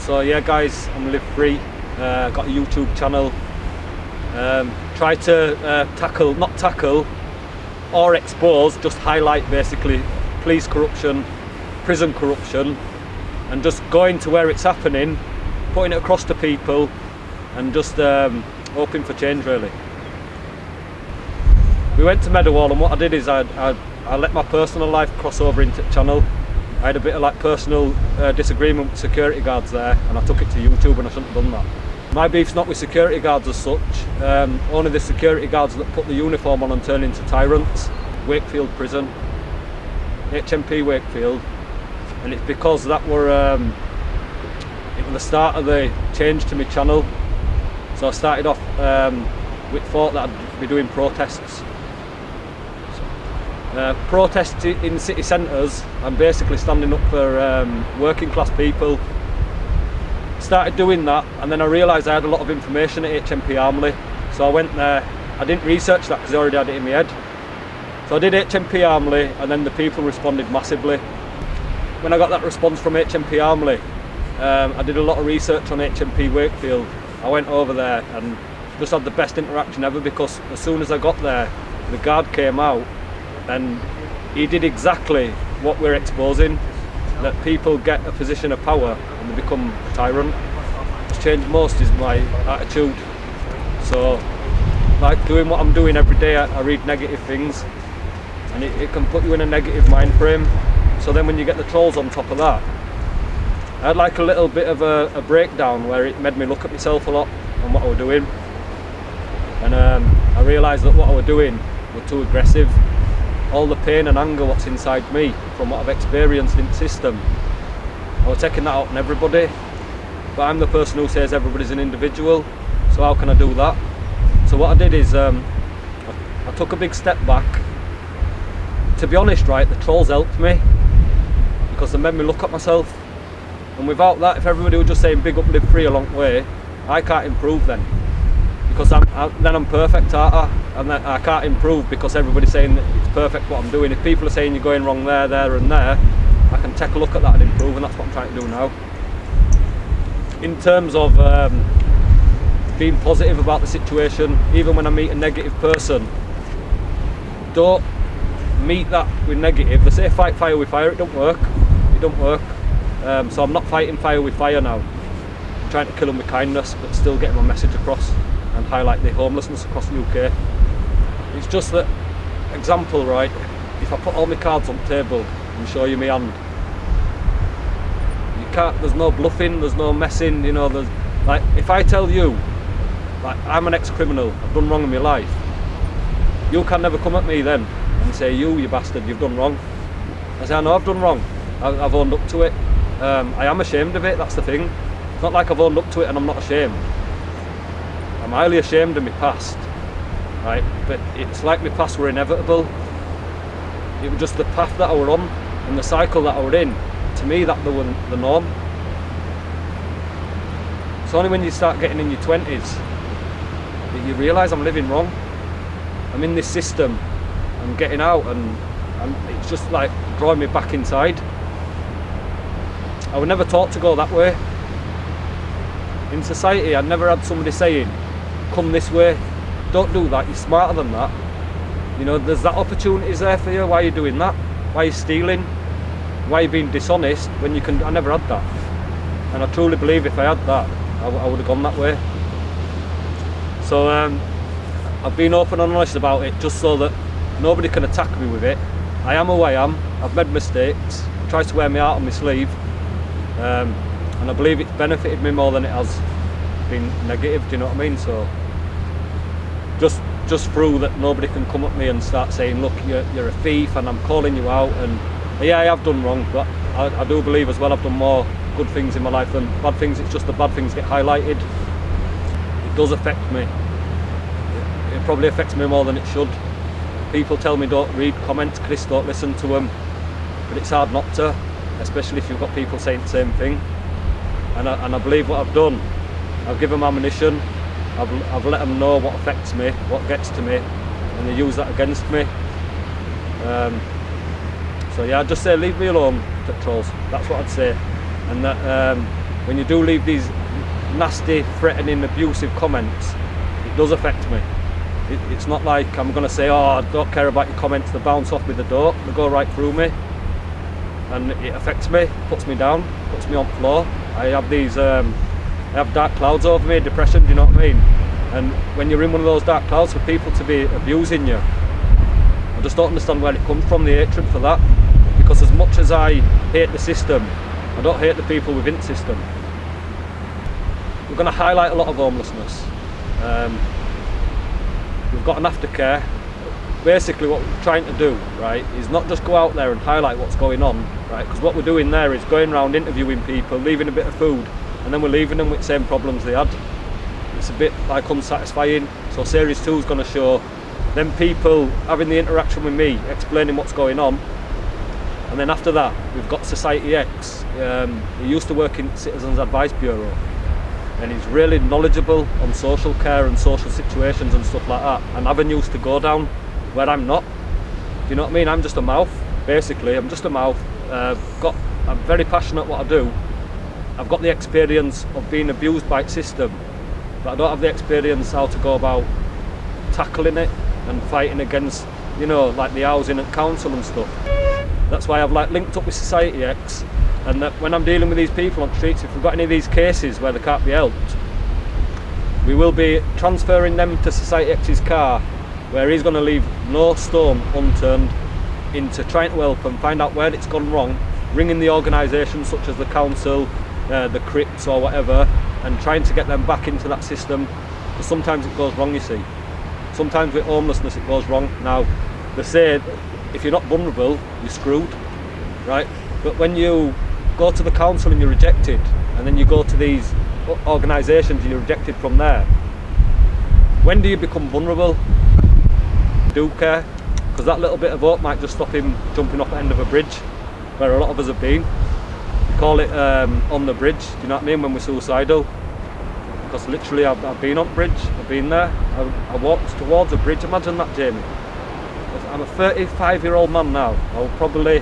So yeah guys, I'm Live Free, got a YouTube channel. Try to not tackle or expose, just highlight basically police corruption, prison corruption, and just going to where it's happening, putting it across to people, and just hoping for change really. We went to Meadowhall, and what I did is I let my personal life cross over into the channel. I had a bit of like personal disagreement with security guards there, and I took it to YouTube, and I shouldn't have done that. My beef's not with security guards as such, only the security guards that put the uniform on and turn into tyrants. Wakefield Prison, HMP Wakefield, and it's because that were it was the start of the change to my channel. So I started off with thought that I'd be doing protests. Protests in city centres and basically standing up for working class people. Started doing that, and then I realised I had a lot of information at HMP Armley, so I went there. I didn't research that because I already had it in my head. So I did HMP Armley, and then the people responded massively. When I got that response from HMP Armley, I did a lot of research on HMP Wakefield. I went over there and just had the best interaction ever, because as soon as I got there, the guard came out and he did exactly what we're exposing, that people get a position of power and they become a tyrant. What's changed most is my attitude. So like doing what I'm doing every day, I read negative things, and it can put you in a negative mind frame. So then when you get the trolls on top of that, I had like a little bit of a breakdown where it made me look at myself a lot and what I was doing, and I realised that what I was doing was too aggressive. All the pain and anger what's inside me from what I've experienced in the system, I was taking that out on everybody, but I'm the person who says everybody's an individual, so how can I do that? So what I did is I took a big step back. To be honest, right, the trolls helped me because they made me look at myself, and without that, if everybody was just saying big up, Live Free a long way, I can't improve then, because then I'm perfect, aren't I? And then I can't improve because everybody's saying that it's perfect what I'm doing. If people are saying you're going wrong there, there and there, I can take a look at that and improve, and that's what I'm trying to do now. In terms of being positive about the situation, even when I meet a negative person, don't meet that with negative. They say fight fire with fire, it don't work. It don't work. So I'm not fighting fire with fire now. I'm trying to kill them with kindness, but still getting my message across and highlight the homelessness across the UK. It's just that, example, right, if I put all my cards on the table and show you my hand, you can't, there's no bluffing, there's no messing, you know, there's, like, if I tell you, like, I'm an ex-criminal, I've done wrong in my life, you can never come at me then and say, you bastard, you've done wrong. I say, I know I've done wrong, I've owned up to it, I am ashamed of it, that's the thing. It's not like I've owned up to it and I'm not ashamed. I'm highly ashamed of my past, right? But it's like my past were inevitable. It was just the path that I were on and the cycle that I were in. To me, that was the norm. It's only when you start getting in your 20s that you realise I'm living wrong. I'm in this system, I'm getting out, and it's just like drawing me back inside. I was never taught to go that way. In society, I never had somebody saying, come this way, don't do that, you're smarter than that. You know, there's that opportunities there for you, why are you doing that? Why are you stealing? Why are you being dishonest when you can? I never had that. And I truly believe if I had that, I would have gone that way. So I've been open and honest about it just so that nobody can attack me with it. I am who I am, I've made mistakes, I try to wear my heart on my sleeve, and I believe it's benefited me more than it has been negative, do you know what I mean? So just through that, nobody can come at me and start saying, look, you're a thief and I'm calling you out. And yeah, I have done wrong, but I do believe as well I've done more good things in my life than bad things. It's just the bad things get highlighted. It does affect me. It probably affects me more than it should. People tell me don't read comments, Chris, don't listen to them, but it's hard not to, especially if you've got people saying the same thing. And I believe what I've done, I've given them ammunition, I've let them know what affects me, what gets to me, and they use that against me. So yeah, I'd just say leave me alone, trolls. That's what I'd say. And that when you do leave these nasty, threatening, abusive comments, it does affect me. It's not like I'm going to say, oh, I don't care about your comments, they bounce off me, they don't, they go right through me. And it affects me, puts me down, puts me on the floor. I have these, I have dark clouds over me, depression, do you know what I mean? And when you're in one of those dark clouds, for people to be abusing you, I just don't understand where it comes from, the hatred for that. Because as much as I hate the system, I don't hate the people within the system. We're going to highlight a lot of homelessness. We've got an aftercare. Basically what we're trying to do, right, is not just go out there and highlight what's going on, right, because what we're doing there is going around interviewing people, leaving a bit of food, and then we're leaving them with the same problems they had. It's a bit like unsatisfying. So series 2 is going to show them people having the interaction with me, explaining what's going on. And then after that, we've got Society X. He used to work in Citizens Advice Bureau, and he's really knowledgeable on social care and social situations and stuff like that, and avenues to go down where I'm not. Do you know what I mean? I'm just a mouth, basically. I'm just a mouth. I'm very passionate what I do. I've got the experience of being abused by the system, but I don't have the experience how to go about tackling it and fighting against, you know, like the housing and council and stuff. That's why I've like linked up with Society X, and that when I'm dealing with these people on the streets, if we've got any of these cases where they can't be helped, we will be transferring them to Society X's car, where he's going to leave no stone unturned into trying to help and find out where it's gone wrong, ringing the organisations such as the council, the Crips or whatever, and trying to get them back into that system. Because sometimes it goes wrong, you see. Sometimes with homelessness it goes wrong. Now, they say if you're not vulnerable, you're screwed, right? But when you go to the council and you're rejected, and then you go to these organisations and you're rejected from there, when do you become vulnerable? Do care, because that little bit of hope might just stop him jumping off the end of a bridge, where a lot of us have been. We call it on the bridge, do you know what I mean, when we're suicidal. Because literally I've been on the bridge, I've been there, I walked towards a bridge. Imagine that, Jamie. I'm a 35-year-old man now, I was probably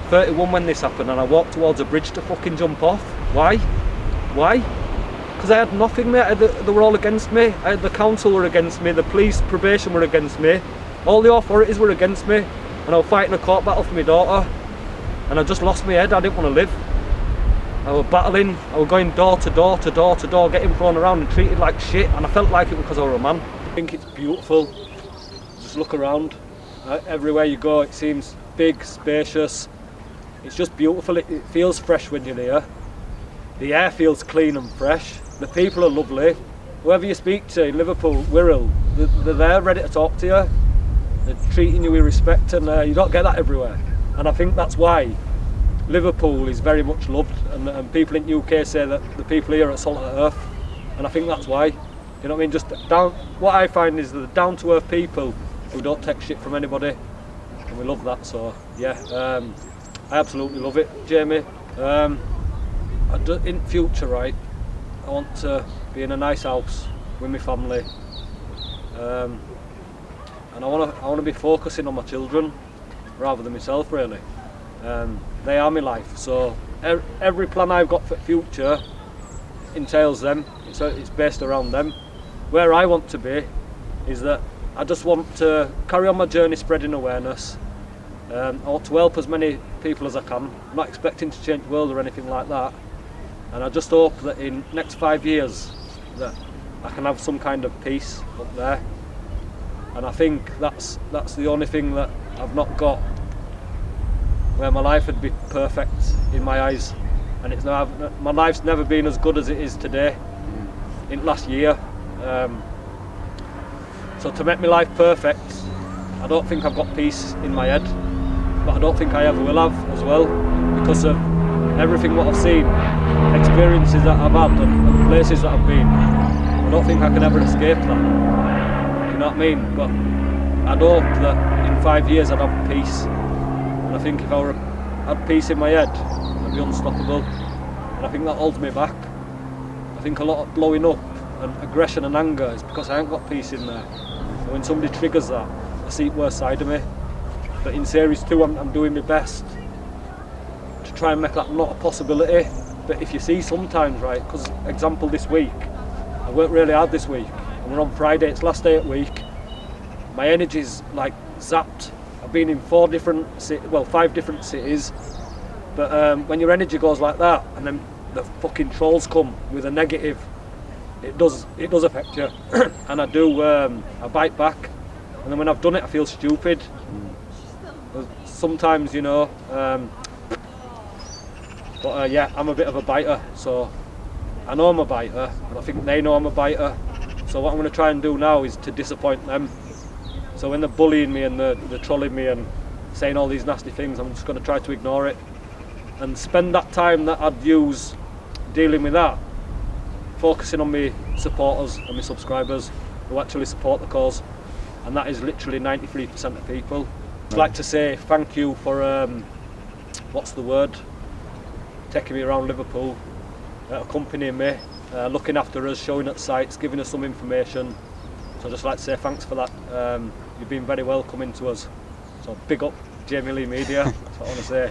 31 when this happened, and I walked towards a bridge to fucking jump off. Why? Why? Because I had nothing, mate. They were all against me. The council were against me, the police, probation were against me, all the authorities were against me, and I was fighting a court battle for my daughter, and I just lost my head. I didn't want to live. I was battling, I was going door to door to door to door, getting thrown around and treated like shit, and I felt like it because I was a man. I think it's beautiful. Just look around. Everywhere you go it seems big, spacious. It's just beautiful. It feels fresh when you're here. The air feels clean and fresh. The people are lovely. Whoever you speak to in Liverpool, Wirral, they're there ready to talk to you. They're treating you with respect, and you don't get that everywhere. And I think that's why Liverpool is very much loved, and people in the UK say that the people here are salt of the earth, and I think that's why. You know what I mean? Just down. What I find is the down-to-earth people who don't take shit from anybody, and we love that. So yeah, I absolutely love it, Jamie. In future, right, I want to be in a nice house with my family, and I want to be focusing on my children rather than myself, really. They are my life, so every plan I've got for the future entails them. It's based around them. Where I want to be is that I just want to carry on my journey spreading awareness. I want to help as many people as I can. I'm not expecting to change the world or anything like that, and I just hope that in the next 5 years that I can have some kind of peace up there. And I think that's the only thing that I've not got, where my life would be perfect in my eyes, and my life's never been as good as it is today in last year. So to make my life perfect, I don't think I've got peace in my head, but I don't think I ever will have as well, because of everything what I've seen, experiences that I've had, and places that I've been. I don't think I can ever escape that. You know what I mean? But I'd hope that in 5 years I'd have peace. And I think if I had peace in my head, I'd be unstoppable. And I think that holds me back. I think a lot of blowing up and aggression and anger is because I ain't got peace in there. And when somebody triggers that, I see the worst side of me. But in series 2 I'm doing my best to try and make that not a possibility. But if you see sometimes, right, because example this week, I worked really hard this week, and we're on Friday, it's last day of the week, my energy's like zapped. I've been in 5 different cities, but when your energy goes like that, and then the fucking trolls come with a negative, it does affect you. And I bite back, and then when I've done it I feel stupid. Sometimes, you know, but yeah, I'm a bit of a biter, so I know I'm a biter, and I think they know I'm a biter. So what I'm going to try and do now is to disappoint them. So when they're bullying me and they're trolling me and saying all these nasty things, I'm just going to try to ignore it and spend that time that I'd use dealing with that, focusing on my supporters and my subscribers who actually support the cause, and that is literally 93% of people. I'd like to say thank you for what's the word, taking me around Liverpool, accompanying me, looking after us, showing at sites, giving us some information. So I'd just like to say thanks for that. You've been very welcoming to us. So big up Jamie Lee Media, that's what I want to say.